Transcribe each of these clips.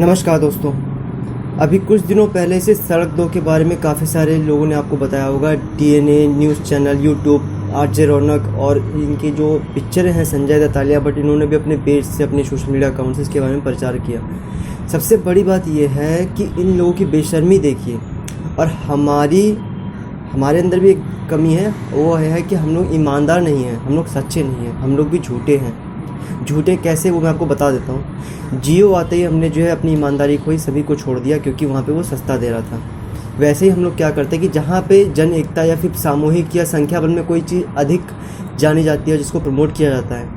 नमस्कार दोस्तों। अभी कुछ दिनों पहले से सड़क 2 के बारे में काफ़ी सारे लोगों ने आपको बताया होगा। DNA news channel, YouTube, RJ Raunak और इनकी जो पिक्चरें हैं संजय दत्त, आलिया भट्ट, इन्होंने भी अपने पेज से, अपने सोशल मीडिया अकाउंट से इसके बारे में प्रचार किया। सबसे बड़ी बात यह है कि इन लोगों की बेशर्मी देखिए। और हमारे अंदर भी एक कमी है, वो है कि हम लोग ईमानदार नहीं हैं, हम लोग सच्चे नहीं हैं, हम लोग भी झूठे हैं। झूठे कैसे, वो मैं आपको बता देता हूँ। जियो आते ही हमने जो है अपनी ईमानदारी खोई, सभी को छोड़ दिया क्योंकि वहाँ पे वो सस्ता दे रहा था। वैसे ही हम लोग क्या करते हैं कि जहाँ पे जन एकता या फिर सामूहिक या संख्या बल में कोई चीज़ अधिक जानी जाती है, जिसको प्रमोट किया जाता है,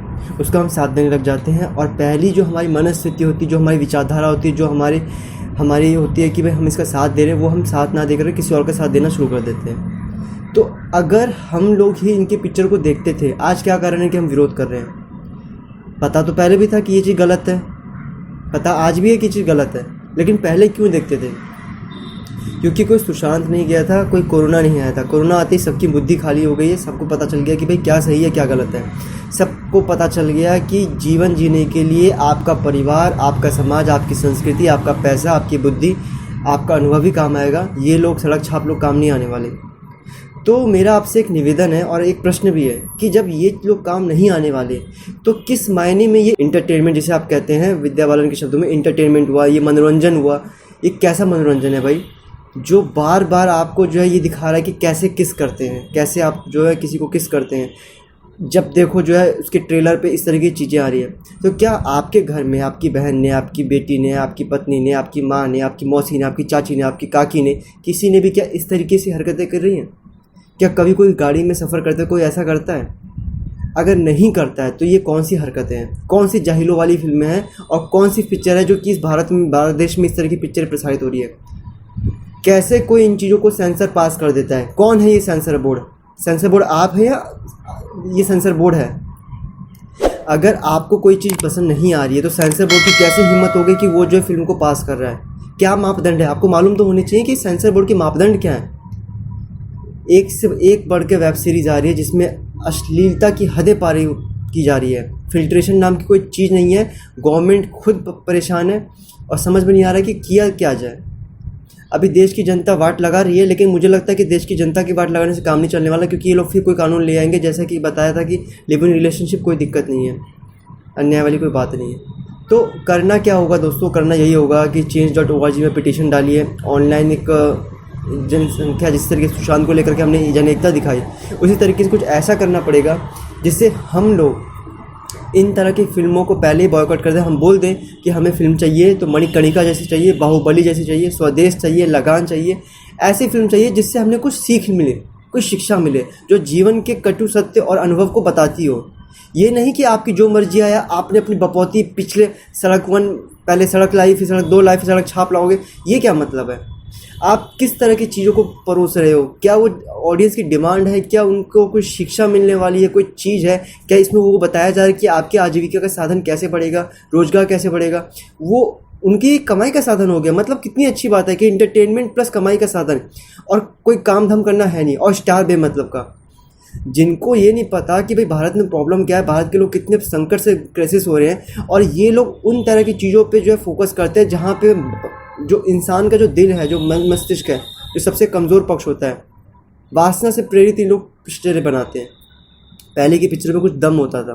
उसका हम साथ देने लग जाते हैं। और पहली जो हमारी मनस्थिति होती है, जो हमारी विचारधारा होती है, जो हमारी होती है कि भाई हम इसका साथ दे रहे हैं, वो हम साथ ना देकर किसी और का साथ देना शुरू कर देते हैं। तो अगर हम लोग ही इनके पिक्चर को देखते थे, आज क्या कारण है कि हम विरोध कर रहे हैं? पता तो पहले भी था कि ये चीज़ गलत है, पता आज भी है कि ये चीज़ गलत है, लेकिन पहले क्यों देखते थे? क्योंकि कोई सुशांत नहीं गया था, कोई कोरोना नहीं आया था। कोरोना आते ही सबकी बुद्धि खाली हो गई है, सबको पता चल गया कि भाई क्या सही है क्या गलत है। सबको पता चल गया कि जीवन जीने के लिए आपका परिवार, आपका समाज, आपकी संस्कृति, आपका पैसा, आपकी बुद्धि, आपका अनुभव ही काम आएगा। ये लोग सड़क छाप लोग काम नहीं आने वाले। तो मेरा आपसे एक निवेदन है और एक प्रश्न भी है कि जब ये लोग काम नहीं आने वाले, तो किस मायने में ये इंटरटेनमेंट, जिसे आप कहते हैं विद्या बालन के शब्दों में इंटरटेनमेंट हुआ, ये मनोरंजन हुआ, ये कैसा मनोरंजन है भाई? जो बार बार आपको जो है ये दिखा रहा है कि कैसे किस करते हैं, कैसे आप जो है किसी को किस करते हैं। जब देखो जो है उसके ट्रेलर पे इस तरह की चीज़ें आ रही है, तो क्या आपके घर में आपकी बहन ने, आपकी बेटी ने, आपकी पत्नी ने, आपकी माँ ने, आपकी मौसी ने, आपकी चाची ने, आपकी काकी ने, किसी ने भी क्या इस तरीके से हरकतें कर रही हैं? क्या कभी कोई गाड़ी में सफ़र करते कोई ऐसा करता है? अगर नहीं करता है तो ये कौन सी हरकतें हैं, कौन सी जाहिलों वाली फिल्में हैं और कौन सी पिक्चर है जो कि इस भारत देश में इस तरह की पिक्चर प्रसारित हो रही है? कैसे कोई इन चीज़ों को सेंसर पास कर देता है? कौन है ये सेंसर बोर्ड? सेंसर बोर्ड आप है या ये सेंसर बोर्ड है? अगर आपको कोई चीज़ पसंद नहीं आ रही है तो सेंसर बोर्ड की कैसे हिम्मत हो गई कि वो जो फिल्म को पास कर रहा है? क्या मापदंड है? आपको मालूम तो होने चाहिए कि सेंसर बोर्ड के मापदंड क्या है। एक से एक बढ़ के वेब सीरीज़ आ रही है जिसमें अश्लीलता की हदें पारी की जा रही है। फिल्ट्रेशन नाम की कोई चीज़ नहीं है। गवर्नमेंट खुद परेशान है और समझ में नहीं आ रहा है कि किया क्या जाए। अभी देश की जनता वाट लगा रही है, लेकिन मुझे लगता है कि देश की जनता की वाट लगाने से काम नहीं चलने वाला, क्योंकि ये लोग फिर कोई कानून ले आएंगे। जैसा कि बताया था कि लिव इन रिलेशनशिप कोई दिक्कत नहीं है, अन्याय वाली कोई बात नहीं है। तो करना क्या होगा दोस्तों? करना यही होगा कि change.org में पिटीशन डालिए। ऑनलाइन एक जनसंख्या, जिस तरीके से सुशांत को लेकर के हमने जनएकता दिखाई, उसी तरीके से कुछ ऐसा करना पड़ेगा जिससे हम लोग इन तरह की फिल्मों को पहले ही बॉयकॉट कर दें। हम बोल दें कि हमें फिल्म चाहिए तो मणिकर्णिका जैसी चाहिए, बाहुबली जैसी चाहिए, स्वदेश चाहिए, लगान चाहिए। ऐसी फिल्म चाहिए जिससे हमें कुछ सीख मिले, कुछ शिक्षा मिले, जो जीवन के कटु सत्य और अनुभव को बताती हो। ये नहीं कि आपकी जो मर्जी आया आपने अपनी बपौती पिछले सड़क 1 पहले सड़क लाई, फिर सड़क 2 लाई, फिर सड़क छाप लाओगे। ये क्या मतलब है? आप किस तरह की चीज़ों को परोस रहे हो? क्या वो ऑडियंस की डिमांड है? क्या उनको कुछ शिक्षा मिलने वाली है, कोई चीज़ है? क्या इसमें वो बताया जा रहा है कि आपकी आजीविका का साधन कैसे बढ़ेगा, रोजगार कैसे बढ़ेगा? वो उनकी कमाई का साधन हो गया। मतलब कितनी अच्छी बात है कि इंटरटेनमेंट प्लस कमाई का साधन, और कोई काम धाम करना है नहीं, और स्टार बेमतलब का। जिनको ये नहीं पता कि भाई भारत में प्रॉब्लम क्या है, भारत के लोग कितने संकट से क्राइसिस हो रहे हैं, और ये लोग उन तरह की चीज़ों पे जो है फोकस करते हैं जहाँ पे जो इंसान का जो दिल है, जो मस्तिष्क है, जो सबसे कमज़ोर पक्ष होता है, वासना से प्रेरित इन लोग पिक्चरें बनाते हैं। पहले की पिक्चर में कुछ दम होता था,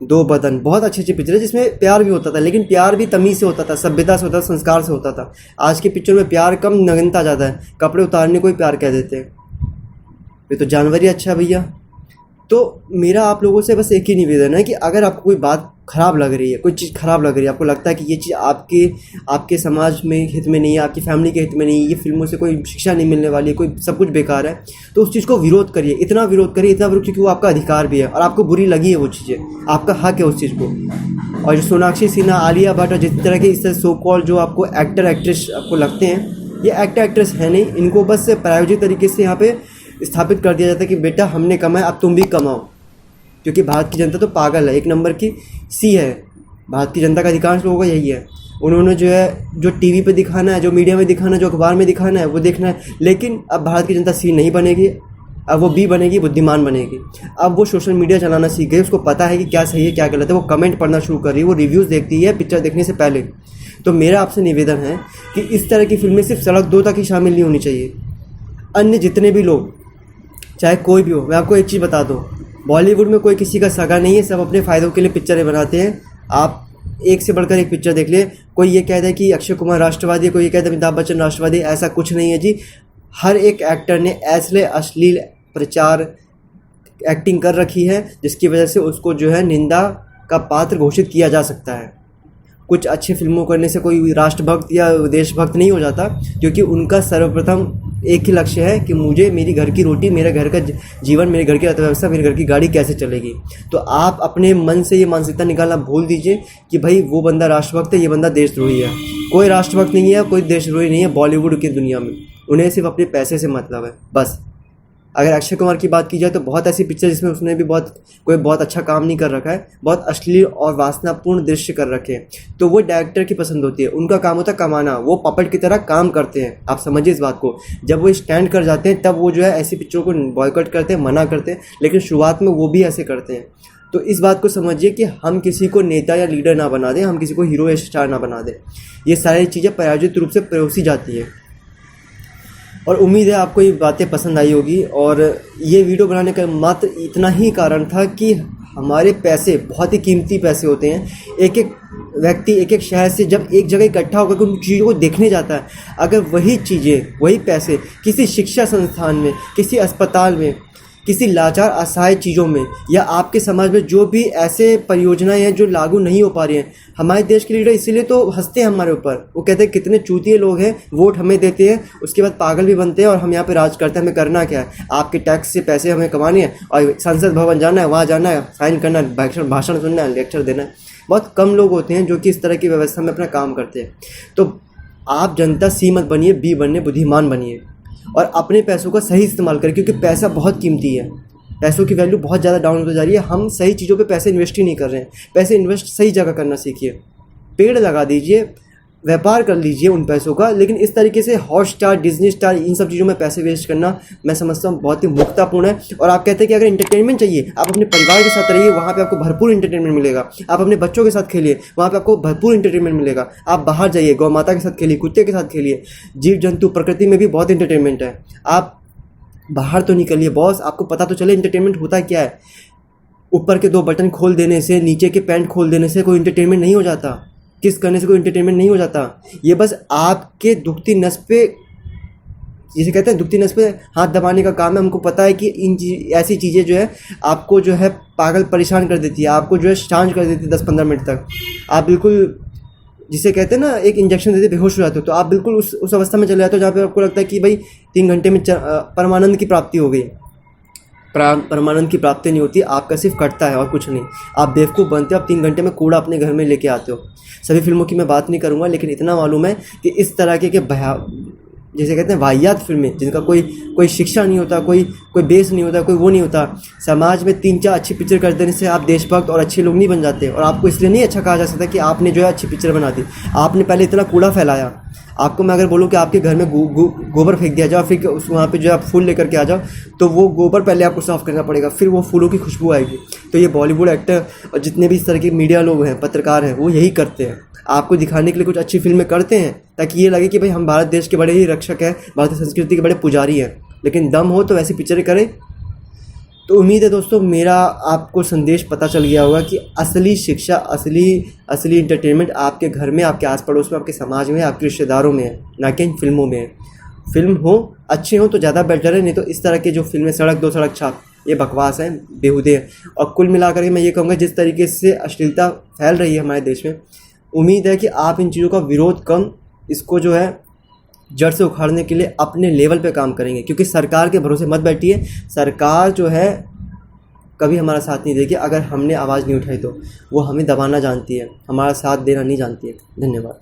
2 बदन, बहुत अच्छी अच्छी पिक्चर है जिसमें प्यार भी होता था, लेकिन प्यार भी तमीज़ से होता था, सभ्यता से होता था, संस्कार से होता था। आज की पिक्चर में प्यार कम, नग्नता ज़्यादा है। कपड़े उतारने को ही प्यार कह देते हैं। ये तो जानवर ही अच्छा भैया। तो मेरा आप लोगों से बस एक ही निवेदन है कि अगर आपको कोई बात ख़राब लग रही है, कोई चीज़ ख़राब लग रही है, आपको लगता है कि ये चीज़ आपके समाज में हित में नहीं है, आपकी फैमिली के हित में नहीं है, ये फिल्मों से कोई शिक्षा नहीं मिलने वाली है, कोई सब कुछ बेकार है, तो उस चीज़ को विरोध करिए। इतना विरोध करिए, इतना विरोध, क्योंकि वो आपका अधिकार भी है और आपको बुरी लगी है वो चीज़ें, आपका हक है उस चीज़ को। और जो सोनाक्षी सिन्हा, आलिया भट्ट और जिस तरह के इस तरह सो कॉल जो आपको एक्टर एक्ट्रेस आपको लगते हैं, ये एक्टर एक्ट्रेस है नहीं। इनको बस प्रायोजित तरीके से यहाँ पे स्थापित कर दिया जाता है कि बेटा हमने कमाया, अब तुम भी कमाओ। क्योंकि भारत की जनता तो पागल है, एक नंबर की सी है। भारत की जनता का अधिकांश लोगों का यही है। उन्होंने जो है, जो टीवी पे दिखाना है, जो मीडिया में दिखाना है, जो अखबार में दिखाना है, वो देखना है। लेकिन अब भारत की जनता सी नहीं बनेगी। अब वो बी बनेगी, बुद्धिमान बनेगी। अब वो सोशल मीडिया चलाना सीख गई, उसको पता है कि क्या सही है क्या गलत है, वो कमेंट पढ़ना शुरू कर रही है, वो रिव्यूज़ देखती है पिक्चर देखने से पहले। तो मेरा आपसे निवेदन है कि इस तरह की फिल्में सिर्फ सड़क 2 तक ही शामिल नहीं होनी चाहिए। अन्य जितने भी लोग, चाहे कोई भी हो, मैं आपको एक चीज़ बता दूँ, बॉलीवुड में कोई किसी का सगा नहीं है, सब अपने फ़ायदों के लिए पिक्चरें बनाते हैं। आप एक से बढ़कर एक पिक्चर देख ले, कोई ये कहता है कि अक्षय कुमार राष्ट्रवादी है, कोई ये कहता है अमिताभ बच्चन राष्ट्रवादी, ऐसा कुछ नहीं है जी। हर एक एक्टर ने ऐसे अश्लील प्रचार एक्टिंग कर रखी है जिसकी वजह से उसको जो है निंदा का पात्र घोषित किया जा सकता है। कुछ अच्छी फिल्मों करने से कोई राष्ट्रभक्त या देशभक्त नहीं हो जाता, क्योंकि उनका सर्वप्रथम एक ही लक्ष्य है कि मुझे मेरी घर की रोटी, मेरे घर का जीवन, मेरे घर की अर्थव्यवस्था, मेरे घर की गाड़ी कैसे चलेगी। तो आप अपने मन से ये मानसिकता निकालना भूल दीजिए कि भाई वो बंदा राष्ट्रभक्त है, ये बंदा देशद्रोही है। कोई राष्ट्रभक्त नहीं है, कोई देशद्रोही नहीं है बॉलीवुड की दुनिया में। उन्हें सिर्फ अपने पैसे से मतलब है, बस। अगर अक्षय कुमार की बात की जाए तो बहुत ऐसी पिक्चर जिसमें उसने भी बहुत अच्छा काम नहीं कर रखा है, बहुत अश्लील और वासनापूर्ण दृश्य कर रखे हैं, तो वो डायरेक्टर की पसंद होती है। उनका काम होता है कमाना, वो पपट की तरह काम करते हैं। आप समझिए इस बात को। जब वो स्टैंड कर जाते हैं तब वो जो है ऐसी पिक्चरों को बॉयकॉट करते हैं, मना करते हैं, लेकिन शुरुआत में वो भी ऐसे करते हैं। तो इस बात को समझिए कि हम किसी को नेता या लीडर ना बना दें, हम किसी को हीरो या स्टार ना बना दें। ये सारी चीज़ें प्रायोजित रूप से परोसी जाती है। और उम्मीद है आपको ये बातें पसंद आई होगी। और ये वीडियो बनाने का मात्र इतना ही कारण था कि हमारे पैसे बहुत ही कीमती पैसे होते हैं। एक एक व्यक्ति एक एक शहर से जब एक जगह इकट्ठा होकर उन चीज़ों को देखने जाता है, अगर वही चीज़ें, वही पैसे किसी शिक्षा संस्थान में, किसी अस्पताल में, किसी लाचार असहाय चीज़ों में, या आपके समाज में जो भी ऐसे परियोजनाएं हैं जो लागू नहीं हो पा रही हैं, हमारे देश के लीडर इसीलिए तो हंसते हैं हमारे ऊपर। वो कहते हैं कितने चूतिए लोग हैं, वोट हमें देते हैं, उसके बाद पागल भी बनते हैं और हम यहाँ पे राज करते हैं। हमें करना क्या है? आपके टैक्स से पैसे हमें कमाने हैं और संसद भवन जाना है, वहाँ जाना है, साइन करना है, भाषण सुनना है, लेक्चर देना है। बहुत कम लोग होते हैं जो कि इस तरह की व्यवस्था में अपना काम करते हैं। तो आप जनता सी मत बनिए, बी बनने, बुद्धिमान बनिए और अपने पैसों का सही इस्तेमाल करें, क्योंकि पैसा बहुत कीमती है। पैसों की वैल्यू बहुत ज़्यादा डाउन होती जा रही है। हम सही चीज़ों पे पैसे इन्वेस्ट ही नहीं कर रहे हैं। पैसे इन्वेस्ट सही जगह करना सीखिए। पेड़ लगा दीजिए, व्यापार कर लीजिए उन पैसों का, लेकिन इस तरीके से हॉटस्टार, डिज्नी स्टार, इन सब चीज़ों में पैसे वेस्ट करना मैं समझता हूँ बहुत ही मूर्खतापूर्ण है। और आप कहते हैं कि अगर इंटरटेनमेंट चाहिए, आप अपने परिवार के साथ रहिए, वहाँ पे आपको भरपूर इंटरटेनमेंट मिलेगा। आप अपने बच्चों के साथ खेलिए, वहाँ पे आपको भरपूर इंटरटेनमेंट मिलेगा। आप बाहर जाइए, गौ माता के साथ खेलिए, कुत्ते के साथ खेलिए, जीव जंतु, प्रकृति में भी बहुत इंटरटेनमेंट है। आप बाहर तो निकलिए बॉस, आपको पता तो चले इंटरटेनमेंट होता क्या है। ऊपर के 2 बटन खोल देने से, नीचे के पैंट खोल देने से कोई इंटरटेनमेंट नहीं हो जाता। किस करने से कोई इंटरटेनमेंट नहीं हो जाता। ये बस आपके दुखती नस पे, जिसे कहते हैं दुखती नस पे हाथ दबाने का काम है। हमको पता है कि ऐसी चीज़ें जो है आपको जो है पागल परेशान कर देती है, आपको जो है शांत कर देती है 10-15 मिनट तक। आप बिल्कुल, जिसे कहते हैं ना, एक इंजेक्शन देते बेहोश हो जाते हो, तो आप बिल्कुल उस अवस्था में चले जाते हो जहाँ पे आपको लगता है कि भाई 3 घंटे में परमानंद की प्राप्ति हो गई। परमानंद की प्राप्ति नहीं होती, आपका सिर्फ कटता है और कुछ नहीं। आप बेवकूफ़ बनते हो, आप 3 घंटे में कूड़ा अपने घर में लेके आते हो। सभी फिल्मों की मैं बात नहीं करूँगा, लेकिन इतना मालूम है कि इस तरह के जैसे कहते हैं वाहियात फिल्में, जिनका कोई शिक्षा नहीं होता, कोई बेस नहीं होता, कोई वो नहीं होता। समाज में 3-4 अच्छी पिक्चर कर देने से आप देशभक्त और अच्छे लोग नहीं बन जाते। और आपको इसलिए नहीं अच्छा कहा जा सकता कि आपने जो है अच्छी पिक्चर बना दी। आपने पहले इतना कूड़ा फैलाया। आपको मैं अगर बोलूँ कि आपके घर में गोबर फेंक दिया जाओ, फिर वहाँ पे जो आप फूल लेकर के आ जाओ, तो वो गोबर पहले आपको साफ़ करना पड़ेगा, फिर वो फूलों की खुशबू आएगी। तो ये बॉलीवुड एक्टर और जितने भी इस तरह के मीडिया लोग हैं, पत्रकार हैं, वो यही करते हैं। आपको दिखाने के लिए कुछ अच्छी फिल्में करते हैं ताकि ये लगे कि भाई हम भारत देश के बड़े ही रक्षक हैं, भारतीय संस्कृति के बड़े पुजारी हैं। लेकिन दम हो तो ऐसी पिक्चरें करें। तो उम्मीद है दोस्तों मेरा आपको संदेश पता चल गया होगा कि असली शिक्षा, असली इंटरटेनमेंट आपके घर में, आपके आस पड़ोस में, आपके समाज में, आपके रिश्तेदारों में है, ना कि इन फिल्मों में है। फिल्म हो, अच्छे हो तो ज़्यादा बेटर है, नहीं तो इस तरह के जो फिल्में सड़क दो सड़क छाप, ये बकवास हैं, बेहुदे हैं। और कुल मिलाकर के मैं ये कहूँगा, जिस तरीके से अश्लीलता फैल रही है हमारे देश में, उम्मीद है कि आप इन चीज़ों का विरोध कम, इसको जो है जड़ से उखाड़ने के लिए अपने लेवल पे काम करेंगे। क्योंकि सरकार के भरोसे मत बैठिए। सरकार जो है कभी हमारा साथ नहीं देगी। अगर हमने आवाज़ नहीं उठाई तो वो हमें दबाना जानती है, हमारा साथ देना नहीं जानती है। धन्यवाद।